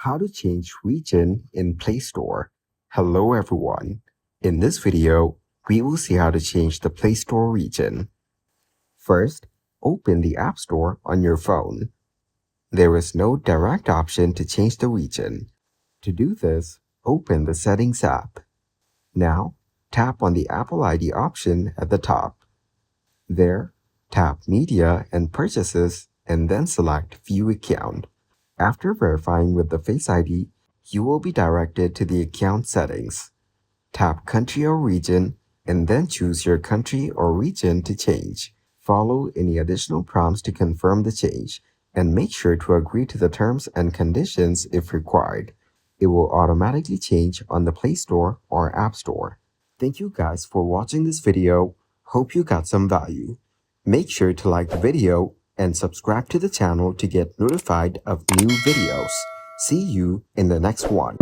How to change region in Play Store. Hello everyone. In this video, we will see how to change the Play Store region. First, open the App Store on your phone. There is no direct option to change the region. To do this, open the Settings app. Now, tap on the Apple ID option at the top. There, tap Media and Purchases and then select View Account. After verifying with the Face ID, you will be directed to the account settings. Tap Country or Region and then choose your country or region to change. Follow any additional prompts to confirm the change and make sure to agree to the terms and conditions if required. It will automatically change on the Play Store or App Store. Thank you guys for watching this video. Hope you got some value. Make sure to like the video and subscribe to the channel to get notified of new videos. See you in the next one.